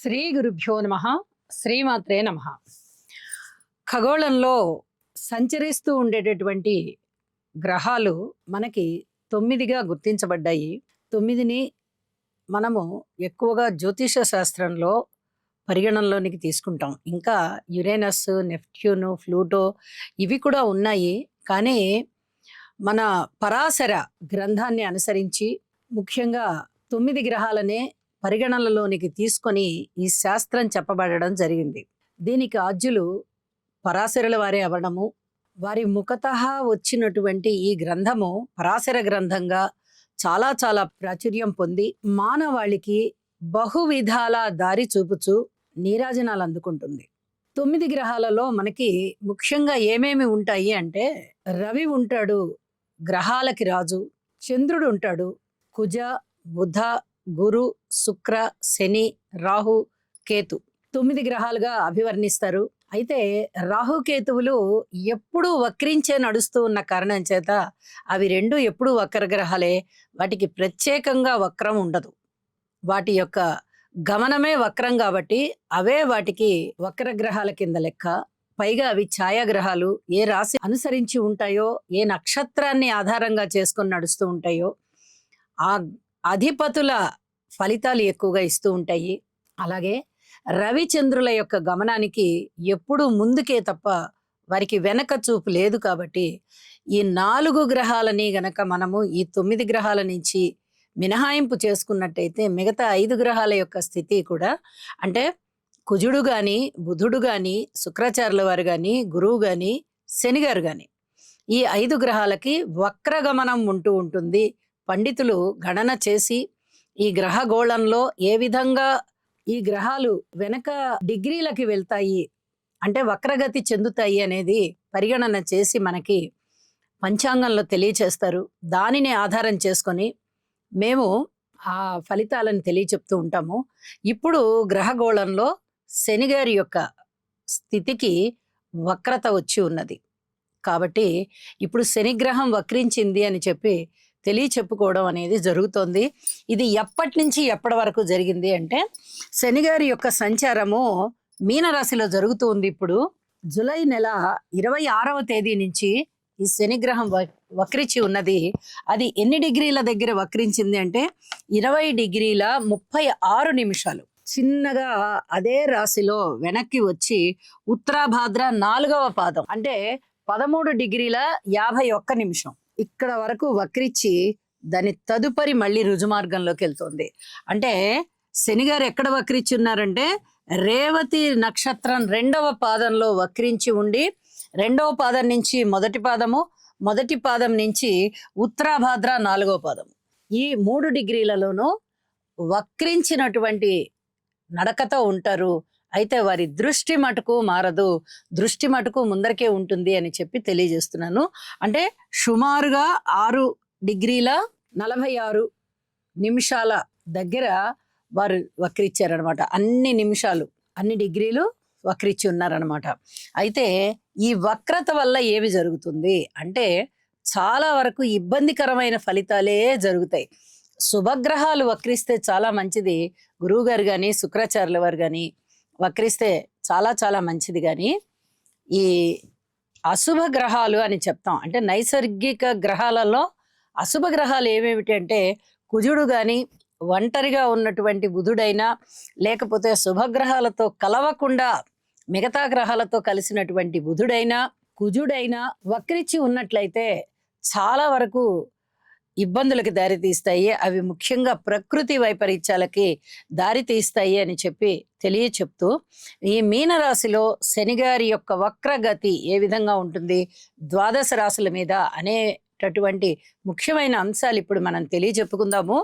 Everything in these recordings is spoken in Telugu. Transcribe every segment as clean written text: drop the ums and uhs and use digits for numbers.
శ్రీ గురుభ్యో నమః. శ్రీమాత్రే నమః. ఖగోళంలో సంచరిస్తూ ఉండేటటువంటి గ్రహాలు మనకి 9గా గుర్తించబడ్డాయి. 9ని మనము ఎక్కువగా జ్యోతిష శాస్త్రంలో పరిగణనలోనికి తీసుకుంటాం. ఇంకా యురేనస్, నెప్ట్యూను, ప్లూటో ఇవి కూడా ఉన్నాయి. కానీ మన పరాశర గ్రంథాన్ని అనుసరించి ముఖ్యంగా 9 గ్రహాలనే పరిగణనలోనికి తీసుకొని ఈ శాస్త్రం చెప్పబడడం జరిగింది. దీనికి ఆద్యులు పరాశరుల వారే అవ్వడము, వారి ముఖతః వచ్చినటువంటి ఈ గ్రంథము పరాశర గ్రంథంగా చాలా చాలా ప్రాచుర్యం పొంది మానవాళికి బహువిధాల దారి చూపుచు నీరాజనాలు అందుకుంటుంది. 9 గ్రహాలలో మనకి ముఖ్యంగా ఏమేమి ఉంటాయి అంటే, రవి ఉంటాడు, గ్రహాలకి రాజు. చంద్రుడు ఉంటాడు, కుజ, బుధ, గురు, శుక్ర, శని, రాహు, కేతు 9 గ్రహాలుగా అభివర్ణిస్తారు. అయితే రాహుకేతువులు ఎప్పుడూ వక్రించే నడుస్తూ ఉన్న కారణం చేత అవి రెండు ఎప్పుడూ వక్ర గ్రహాలే. వాటికి ప్రత్యేకంగా వక్రం ఉండదు. వాటి యొక్క గమనమే వక్రం కాబట్టి అవే వాటికి వక్ర గ్రహాల కింద లెక్క. పైగా అవి ఛాయాగ్రహాలు. ఏ రాశి అనుసరించి ఉంటాయో, ఏ నక్షత్రాన్ని ఆధారంగా చేసుకొని నడుస్తూ ఉంటాయో ఆ అధిపతుల ఫలితాలు ఎక్కువగా ఇస్తూ ఉంటాయి. అలాగే రవిచంద్రుల యొక్క గమనానికి ఎప్పుడూ ముందుకే తప్ప వారికి వెనక చూపు లేదు. కాబట్టి ఈ 4 గ్రహాలని గనక మనము ఈ 9 గ్రహాల నుంచి మినహాయింపు చేసుకున్నట్టయితే మిగతా 5 గ్రహాల యొక్క స్థితి కూడా, అంటే కుజుడు గాని, బుధుడు గాని, శుక్రాచార్యుల వారు గాని, గురువు గాని, శని గారు గాని, ఈ 5 గ్రహాలకి వక్రగమనం ఉంటూ ఉంటుంది. పండితులు గణన చేసి ఈ గ్రహగోళంలో ఏ విధంగా ఈ గ్రహాలు వెనక డిగ్రీలకి వెళ్తాయి, అంటే వక్రగతి చెందుతాయి అనేది పరిగణన చేసి మనకి పంచాంగంలో తెలియచేస్తారు. దానిని ఆధారం చేసుకొని మేము ఆ ఫలితాలను తెలియచెప్తూ ఉంటాము. ఇప్పుడు గ్రహగోళంలో శని గారి యొక్క స్థితికి వక్రత వచ్చి ఉన్నది. కాబట్టి ఇప్పుడు శనిగ్రహం వక్రించింది అని చెప్పి తెలియచెప్పుకోవడం అనేది జరుగుతోంది. ఇది ఎప్పటి నుంచి ఎప్పటి వరకు జరిగింది అంటే, శని గారి యొక్క సంచారము మీనరాశిలో జరుగుతూ ఉంది. ఇప్పుడు జూలై నెల 26వ తేదీ నుంచి ఈ శనిగ్రహం వక్రించి ఉన్నది. అది ఎన్ని డిగ్రీల దగ్గర వక్రించింది అంటే 20 డిగ్రీల 36 నిమిషాలు. చిన్నగా అదే రాశిలో వెనక్కి వచ్చి ఉత్తరాభాద్ర 4వ పాదం అంటే 13 డిగ్రీల 51 నిమిషం ఇక్కడ వరకు వక్రించి దాని తదుపరి మళ్ళీ రుజుమార్గంలోకి వెళ్తుంది. అంటే శనిగారు ఎక్కడ వక్రించి ఉన్నారంటే, రేవతి నక్షత్రం 2వ పాదంలో వక్రించి ఉండి 2వ పాదం నుంచి మొదటి పాదము, మొదటి పాదం నుంచి ఉత్తరాభాద్ర 4వ పాదం, ఈ 3 డిగ్రీలలోనూ వక్రించినటువంటి నడకతో ఉంటారు. అయితే వారి దృష్టి మటుకు మారదు, దృష్టి మటుకు ముందరికే ఉంటుంది అని చెప్పి తెలియజేస్తున్నాను. అంటే సుమారుగా 6 డిగ్రీల 46 నిమిషాల దగ్గర వారు వక్రించారనమాట. అన్ని నిమిషాలు, అన్ని డిగ్రీలు వక్రించి ఉన్నారనమాట. అయితే ఈ వక్రత వల్ల ఏమి జరుగుతుంది అంటే, చాలా వరకు ఇబ్బందికరమైన ఫలితాలే జరుగుతాయి. శుభగ్రహాలు వక్రిస్తే చాలా మంచిది. గురువు గారు కానీ, శుక్రాచార్యుల వారు కానీ వక్రిస్తే చాలా చాలా మంచిది. కానీ ఈ అశుభ గ్రహాలు అని చెప్తాం. అంటే నైసర్గిక గ్రహాలలో అశుభ గ్రహాలు ఏమేమిటి అంటే, కుజుడు కానీ, ఒంటరిగా ఉన్నటువంటి బుధుడైనా, లేకపోతే శుభగ్రహాలతో కలవకుండా మిగతా గ్రహాలతో కలిసినటువంటి బుధుడైనా, కుజుడైనా వక్రించి ఉన్నట్లయితే చాలా వరకు ఇబ్బందులకు దారితీస్తాయి. అవి ముఖ్యంగా ప్రకృతి వైపరీత్యాలకి దారితీస్తాయి అని చెప్పి తెలియచెప్తూ, ఈ మీనరాశిలో శనిగారి యొక్క వక్రగతి ఏ విధంగా ఉంటుంది, ద్వాదశ రాశుల మీద అనేటటువంటి ముఖ్యమైన అంశాలు ఇప్పుడు మనం తెలియచెప్పుకుందాము.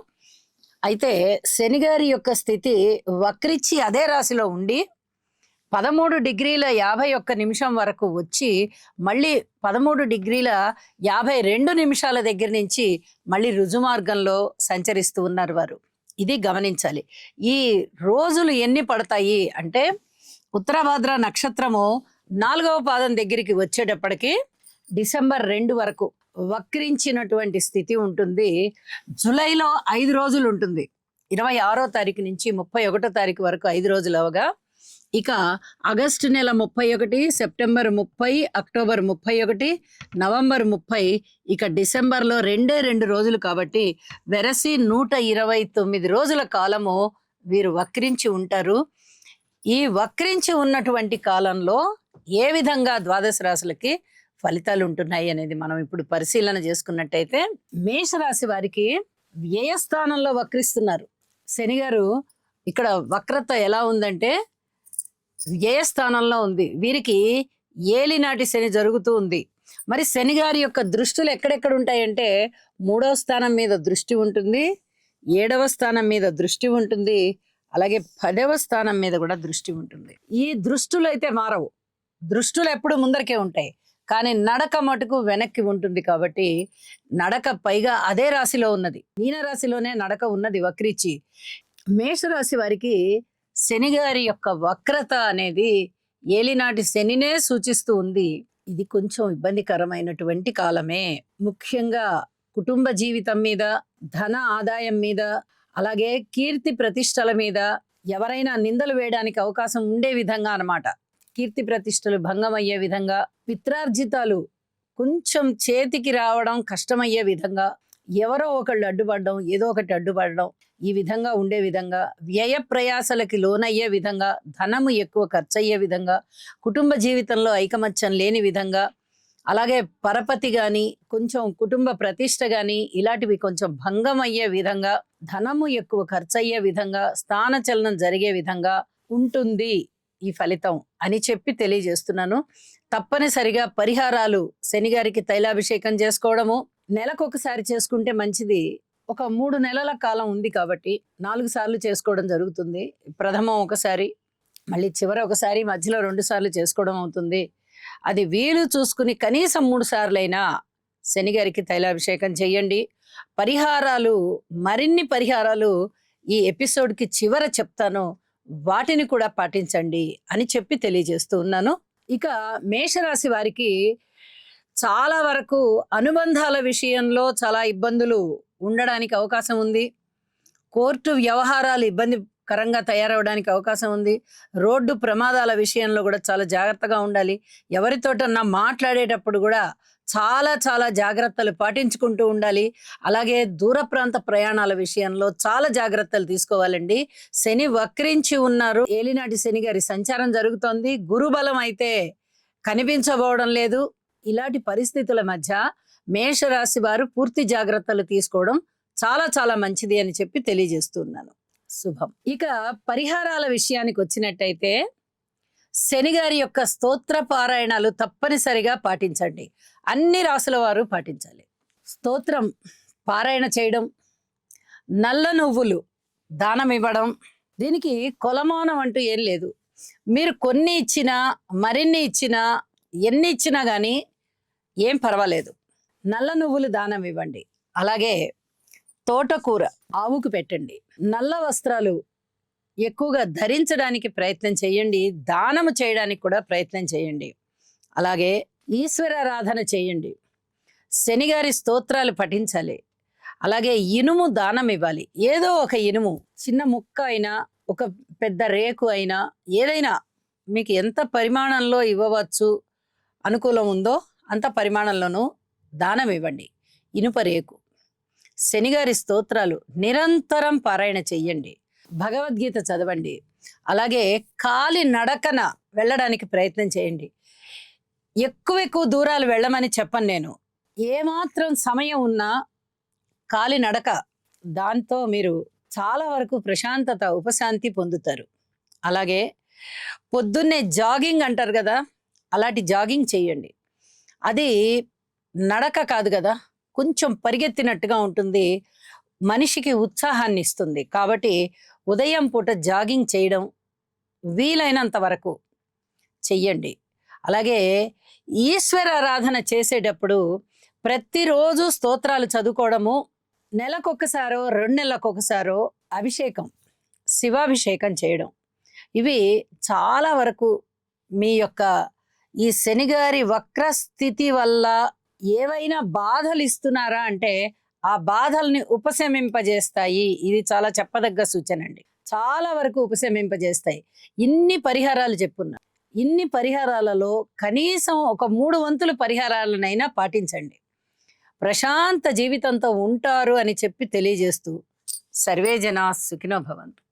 అయితే శనిగారి యొక్క స్థితి వక్రించి అదే రాశిలో ఉండి 13 డిగ్రీల 51 నిమిషం వరకు వచ్చి మళ్ళీ 13 డిగ్రీల 52 నిమిషాల దగ్గర నుంచి మళ్ళీ రుజుమార్గంలో సంచరిస్తూ ఉన్నారు వారు. ఇది గమనించాలి. ఈ రోజులు ఎన్ని పడతాయి అంటే, ఉత్తరాభాద్ర నక్షత్రము 4వ పాదం దగ్గరికి వచ్చేటప్పటికి డిసెంబర్ 2 వరకు వక్రించినటువంటి స్థితి ఉంటుంది. జూలైలో 5 రోజులు ఉంటుంది. 26వ తారీఖు నుంచి 31వ తారీఖు వరకు 5 రోజులు అవగా, ఇక ఆగస్టు నెల 31, సెప్టెంబర్ 30, అక్టోబర్ 31, నవంబర్ 30, ఇక డిసెంబర్లో 2 రోజులు కాబట్టి వెరసి 129 రోజుల కాలము వీరు వక్రించి ఉంటారు. ఈ వక్రించి ఉన్నటువంటి కాలంలో ఏ విధంగా ద్వాదశ రాశులకి ఫలితాలు ఉంటున్నాయి అనేది మనం ఇప్పుడు పరిశీలన చేసుకున్నట్టయితే, మేషరాశి వారికి వ్యయస్థానంలో వక్రిస్తున్నారు శని గారు. ఇక్కడ వక్రత ఎలా ఉందంటే వ్యయస్థానంలో ఉంది. వీరికి ఏలినాటి శని జరుగుతూ ఉంది. మరి శని గారి యొక్క దృష్టిలు ఎక్కడెక్కడ ఉంటాయంటే 3వ స్థానం మీద దృష్టి ఉంటుంది, 7వ స్థానం మీద దృష్టి ఉంటుంది, అలాగే 10వ స్థానం మీద కూడా దృష్టి ఉంటుంది. ఈ దృష్టులు అయితే మారవు, దృష్టులు ఎప్పుడు ముందరికే ఉంటాయి, కానీ నడక మటుకు వెనక్కి ఉంటుంది. కాబట్టి నడక పైగా అదే రాశిలో ఉన్నది, మీనరాశిలోనే నడక ఉన్నది వక్రించి. మేషరాశి వారికి శని గారి యొక్క వక్రత అనేది ఏలినాటి శనినే సూచిస్తూ ఉంది. ఇది కొంచెం ఇబ్బందికరమైనటువంటి కాలమే. ముఖ్యంగా కుటుంబ జీవితం మీద, ధన ఆదాయం మీద, అలాగే కీర్తి ప్రతిష్టల మీద ఎవరైనా నిందలు వేయడానికి అవకాశం ఉండే విధంగా అన్నమాట. కీర్తి ప్రతిష్టలు భంగం అయ్యే విధంగా, పిత్రార్జితాలు కొంచెం చేతికి రావడం కష్టమయ్యే విధంగా, ఎవరో ఒకళ్ళు అడ్డుపడడం, ఏదో ఒకటి అడ్డుపడడం, ఈ విధంగా ఉండే విధంగా, వ్యయ ప్రయాసలకి లోనయ్యే విధంగా, ధనము ఎక్కువ ఖర్చు అయ్యే విధంగా, కుటుంబ జీవితంలో ఐకమత్యం లేని విధంగా, అలాగే పరపతి కానీ, కొంచెం కుటుంబ ప్రతిష్ట కానీ ఇలాంటివి కొంచెం భంగం అయ్యే విధంగా, ధనము ఎక్కువ ఖర్చు అయ్యే విధంగా, స్థానచలనం జరిగే విధంగా ఉంటుంది ఈ ఫలితం అని చెప్పి తెలియజేస్తున్నాను. తప్పనిసరిగా పరిహారాలు శని గారికి తైలాభిషేకం చేసుకోవడము నెలకొకసారి చేసుకుంటే మంచిది. ఒక 3 నెలల కాలం ఉంది కాబట్టి 4 సార్లు చేసుకోవడం జరుగుతుంది. ప్రథమం ఒకసారి, మళ్ళీ చివర ఒకసారి, మధ్యలో 2 సార్లు చేసుకోవడం అవుతుంది. అది వీలు చూసుకుని కనీసం 3 సార్లైనా శని గారికి తైలాభిషేకం చేయండి. పరిహారాలు, మరిన్ని పరిహారాలు ఈ ఎపిసోడ్కి చివర చెప్తాను, వాటిని కూడా పాటించండి అని చెప్పి తెలియజేస్తూ ఉన్నాను. ఇక మేషరాశి వారికి చాలా వరకు అనుబంధాల విషయంలో చాలా ఇబ్బందులు ఉండడానికి అవకాశం ఉంది. కోర్టు వ్యవహారాలు ఇబ్బందికరంగా తయారవడానికి అవకాశం ఉంది. రోడ్డు ప్రమాదాల విషయంలో కూడా చాలా జాగ్రత్తగా ఉండాలి. ఎవరితోటన్నా మాట్లాడేటప్పుడు కూడా చాలా చాలా జాగ్రత్తలు పాటించుకుంటూ ఉండాలి. అలాగే దూర ప్రాంత ప్రయాణాల విషయంలో చాలా జాగ్రత్తలు తీసుకోవాలండి. శని వక్రించి ఉన్నారు, ఏలినాటి శని గారి సంచారం జరుగుతోంది, గురుబలం అయితే కనిపించబోవడం లేదు. ఇలాంటి పరిస్థితుల మధ్య మేషరాశి వారు పూర్తి జాగ్రత్తలు తీసుకోవడం చాలా చాలా మంచిది అని చెప్పి తెలియజేస్తున్నాను. శుభం. ఇక పరిహారాల విషయానికి వచ్చినట్టయితే శని గారి యొక్క స్తోత్ర పారాయణాలు తప్పనిసరిగా పాటించండి. అన్ని రాసుల వారు పాటించాలి. స్తోత్రం పారాయణ చేయడం, నల్ల నువ్వులు దానం ఇవ్వడం, దీనికి కొలమానం అంటూ ఏం లేదు. మీరు కొన్ని ఇచ్చినా, మరిన్ని ఇచ్చినా, ఎన్ని ఇచ్చినా కానీ ఏం పర్వాలేదు. నల్ల నువ్వులు దానం ఇవ్వండి. అలాగే తోటకూర ఆవుకు పెట్టండి. నల్ల వస్త్రాలు ఎక్కువగా ధరించడానికి ప్రయత్నం చేయండి. దానము చేయడానికి కూడా ప్రయత్నం చేయండి. అలాగే ఈశ్వరారాధన చేయండి. శనిగారి స్తోత్రాలు పఠించాలి. అలాగే ఇనుము దానం ఇవ్వాలి. ఏదో ఒక ఇనుము, చిన్న ముక్క అయినా, ఒక పెద్ద రేకు అయినా, ఏదైనా మీకు ఎంత పరిమాణంలో ఇవ్వవచ్చు అనుకూలం ఉందో అంత పరిమాణంలోనూ దానం ఇవ్వండి. ఇనుప రేకు. శనిగారి స్తోత్రాలు నిరంతరం పారాయణ చెయ్యండి. భగవద్గీత చదవండి. అలాగే కాలి నడకన వెళ్ళడానికి ప్రయత్నం చేయండి. ఎక్కువ దూరాలు వెళ్ళమని చెప్పను నేను. ఏమాత్రం సమయం ఉన్నా కాలి నడక, దాంతో మీరు చాలా వరకు ప్రశాంతత, ఉపశాంతి పొందుతారు. అలాగే పొద్దున్నే జాగింగ్ అంటారు కదా, అలాంటి జాగింగ్ చేయండి. అది నడక కాదు కదా, కొంచెం పరిగెత్తినట్టుగా ఉంటుంది, మనిషికి ఉత్సాహాన్ని ఇస్తుంది. కాబట్టి ఉదయం పూట జాగింగ్ చేయడం వీలైనంత వరకు చెయ్యండి. అలాగే ఈశ్వరారాధన చేసేటప్పుడు ప్రతిరోజు స్తోత్రాలు చదువుకోవడము, నెలకొకసారో 2 నెలలకొకసారో అభిషేకం, శివాభిషేకం చేయడం, ఇవి చాలా వరకు మీ యొక్క ఈ శనిగారి వక్ర స్థితి వల్ల ఏవైనా బాధలు ఇస్తున్నారా అంటే ఆ బాధల్ని ఉపశమింపజేస్తాయి. ఇది చాలా చెప్పదగ్గ సూచన అండి. చాలా వరకు ఉపశమింపజేస్తాయి. ఇన్ని పరిహారాలు చెప్పున్నా. ఇన్ని పరిహారాలలో కనీసం ఒక 3 వంతుల పరిహారాలనైనా పాటించండి. ప్రశాంత జీవితంతో ఉంటారు అని చెప్పి తెలియజేస్తూ సర్వే జనా సుఖినో భవంతు.